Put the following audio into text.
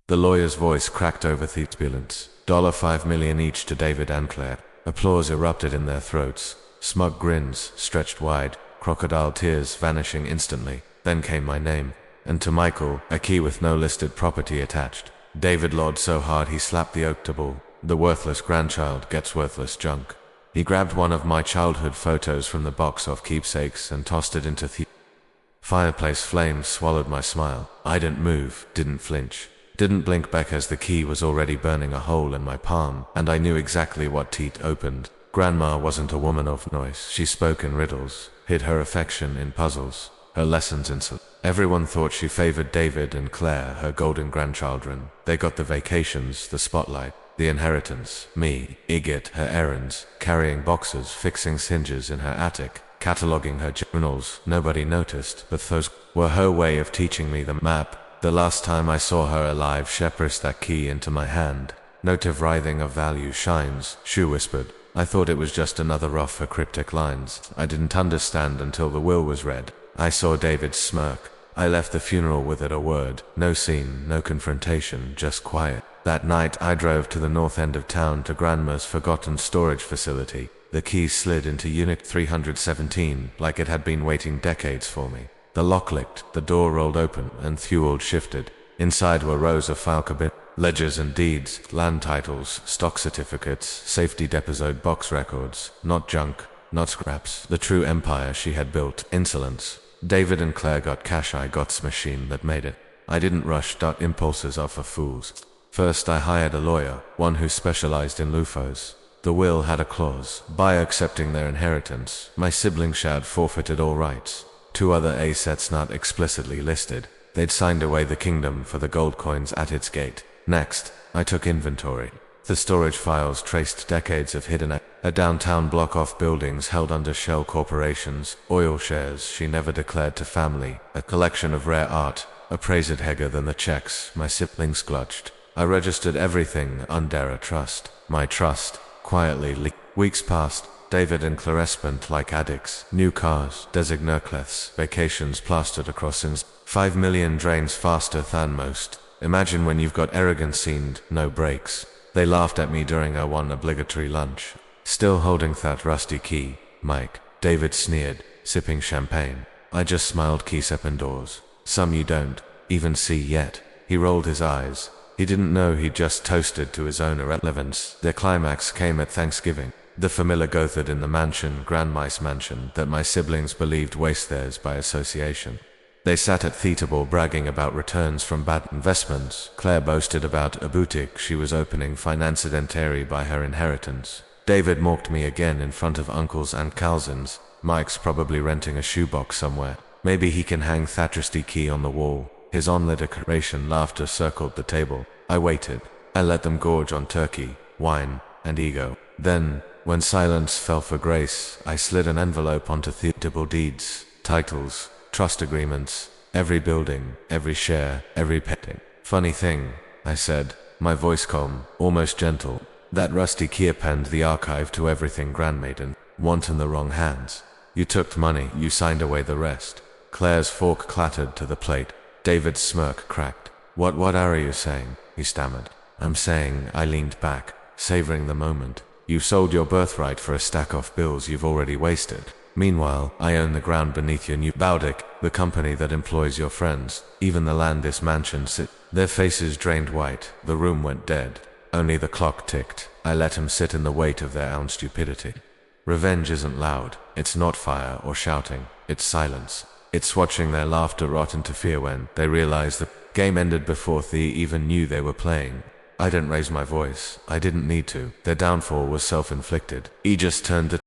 The lawyer's voice cracked over the ambulance. $5 million each to David and Claire. Applause erupted in their throats. Smug grins stretched wide, crocodile tears vanishing instantly. Then came my name. And to Michael, a key with no listed property attached. David lolled so hard he slapped the oak table. The worthless grandchild gets worthless junk. He grabbed one of my childhood photos from the box of keepsakes and tossed it into the fireplace. Flames swallowed my smile. I didn't move, didn't flinch, didn't blink back as the key was already burning a hole in my palm, and I knew exactly what teat opened. Grandma wasn't a woman of noise. She spoke in riddles, hid her affection in puzzles, her lessons in Everyone thought she favored David and Claire, her golden grandchildren. They got the vacations, the spotlight, the inheritance. Me, Igit, her errands, carrying boxes, fixing singes in her attic, cataloging her journals. Nobody noticed, but those were her way of teaching me the map. The last time I saw her alive, she pressed that key into my hand. Notive writhing of value shines, she whispered. I thought it was just another rough her cryptic lines. I didn't understand until the will was read. I saw David's smirk. I left the funeral without a word. No scene, no confrontation, just quiet. That night I drove to the north end of town to Grandma's forgotten storage facility. The key slid into Unit 317 like it had been waiting decades for me. The lock clicked, the door rolled open, and fuel shifted. Inside were rows of file cabinets, ledgers and deeds, land titles, stock certificates, safety deposit box records. Not junk, not scraps. The true empire she had built. Insolence. David and Claire got cash, I got machine that made it. I didn't rush. Impulses are for fools. First I hired a lawyer, one who specialized in loofahs. The will had a clause. By accepting their inheritance, my siblings had forfeited all rights. 2 other assets not explicitly listed. They'd signed away the kingdom for the gold coins at its gate. Next, I took inventory. The storage files traced decades of hidden a downtown block of buildings held under shell corporations, oil shares she never declared to family, a collection of rare art, appraised higher than the checks my siblings clutched. I registered everything under a trust. My trust quietly leaked. Weeks passed. David and Claire spent like addicts. New cars, designatures, vacations plastered across sins. 5 million drains faster than most. Imagine when you've got arrogance scened, no brakes. They laughed at me during our one obligatory lunch. Still holding that rusty key, Mike, David sneered, sipping champagne. I just smiled. Keys open doors. Some you don't even see yet. He rolled his eyes. He didn't know he'd just toasted to his own irrelevance. Their climax came at Thanksgiving. The familiar gathered in the mansion, Grandma's mansion, that my siblings believed waste theirs by association. They sat at the table bragging about returns from bad investments. Claire boasted about a boutique she was opening financed entirely by her inheritance. David mocked me again in front of uncles and cousins. Mike's probably renting a shoebox somewhere. Maybe he can hang that rusty key on the wall. His only decoration. Laughter circled the table. I waited. I let them gorge on turkey, wine, and ego. Then, when silence fell for grace, I slid an envelope onto the table. Deeds, titles, trust agreements, every building, every share, every penny. Funny thing, I said, my voice calm, almost gentle. That rusty key append the archive to everything grandmaiden. Want in the wrong hands. You took money, you signed away the rest. Claire's fork clattered to the plate. David's smirk cracked. What are you saying? He stammered. I'm saying, I leaned back, savoring the moment. You sold your birthright for a stack of bills you've already wasted. Meanwhile, I own the ground beneath your new Baudic, the company that employs your friends, even the land this mansion sit. Their faces drained white, the room went dead. Only the clock ticked. I let him sit in the weight of their own stupidity. Revenge isn't loud. It's not fire or shouting. It's silence. It's watching their laughter rot into fear when they realize the game ended before they even knew they were playing. I didn't raise my voice. I didn't need to. Their downfall was self-inflicted. He just turned the